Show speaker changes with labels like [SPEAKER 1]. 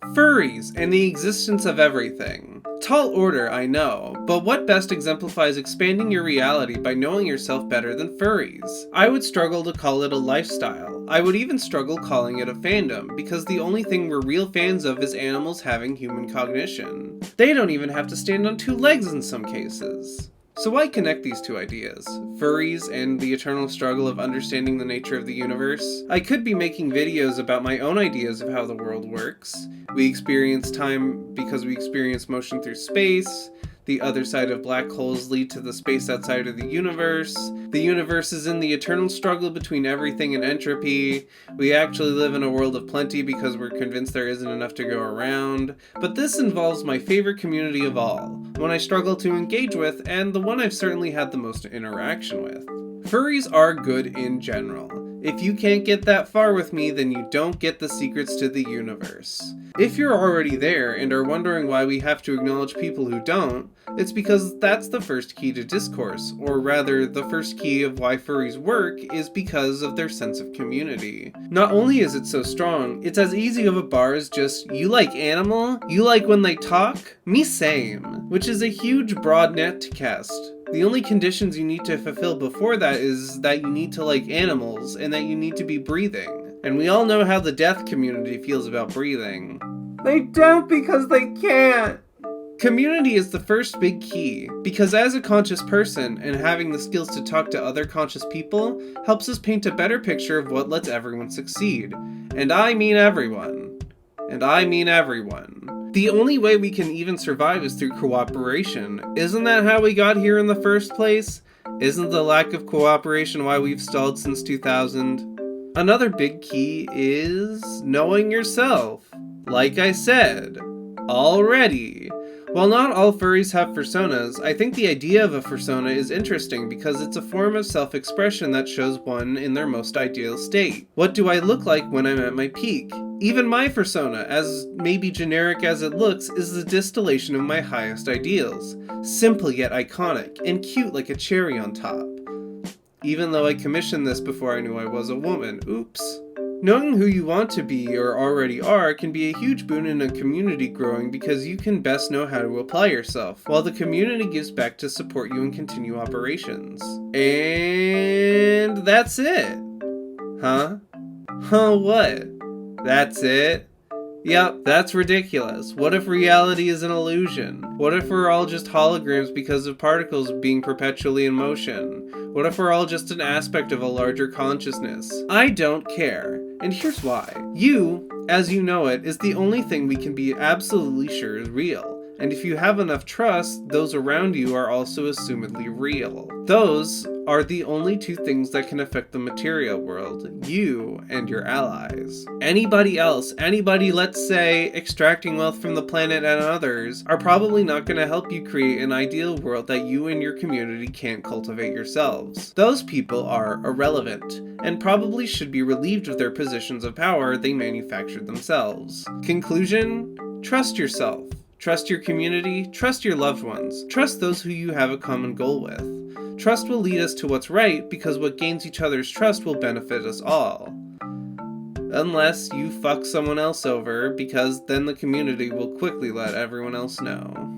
[SPEAKER 1] Furries and the existence of everything. Tall order, I know, but what best exemplifies expanding your reality by knowing yourself better than furries? I would struggle to call it a lifestyle. I would even struggle calling it a fandom, because the only thing we're real fans of is animals having human cognition. They don't even have to stand on two legs in some cases. So why connect these two ideas? Furries and the eternal struggle of understanding the nature of the universe? I could be making videos about my own ideas of how the world works. We experience time because we experience motion through space. The other side of black holes lead to the space outside of the universe. The universe is in the eternal struggle between everything and entropy. We actually live in a world of plenty because we're convinced there isn't enough to go around. But this involves my favorite community of all, one I struggle to engage with, and the one I've certainly had the most interaction with. Furries are good in general. If you can't get that far with me, then you don't get the secrets to the universe. If you're already there and are wondering why we have to acknowledge people who don't, it's because that's the first key to discourse, or rather, the first key of why furries work is because of their sense of community. Not only is it so strong, it's as easy of a bar as just, you like animal? You like when they talk? Me same. Which is a huge broad net to cast. The only conditions you need to fulfill before that is that you need to like animals and that you need to be breathing. And we all know how the death community feels about breathing. They don't because they can't! Community is the first big key, because as a conscious person and having the skills to talk to other conscious people helps us paint a better picture of what lets everyone succeed. And I mean everyone. And I mean everyone. The only way we can even survive is through cooperation. Isn't that how we got here in the first place? Isn't the lack of cooperation why we've stalled since 2000? Another big key is knowing yourself. Like I said, already. While not all furries have personas, I think the idea of a persona is interesting because it's a form of self-expression that shows one in their most ideal state. What do I look like when I'm at my peak? Even my persona, as maybe generic as it looks, is the distillation of my highest ideals. Simple yet iconic, and cute like a cherry on top. Even though I commissioned this before I knew I was a woman, oops. Knowing who you want to be or already are can be a huge boon in a community growing because you can best know how to apply yourself, while the community gives back to support you and continue operations. And that's it. Huh? Huh, what? That's it? Yep, that's ridiculous. What if reality is an illusion? What if we're all just holograms because of particles being perpetually in motion? What if we're all just an aspect of a larger consciousness? I don't care. And here's why. You, as you know it, is the only thing we can be absolutely sure is real. And if you have enough trust, those around you are also assumedly real. Those are the only two things that can affect the material world, you and your allies. Anybody else, let's say, extracting wealth from the planet and others, are probably not going to help you create an ideal world that you and your community can't cultivate yourselves. Those people are irrelevant, and probably should be relieved of their positions of power they manufactured themselves. Conclusion? Trust yourself. Trust your community, trust your loved ones, trust those who you have a common goal with. Trust will lead us to what's right because what gains each other's trust will benefit us all. Unless you fuck someone else over, because then the community will quickly let everyone else know.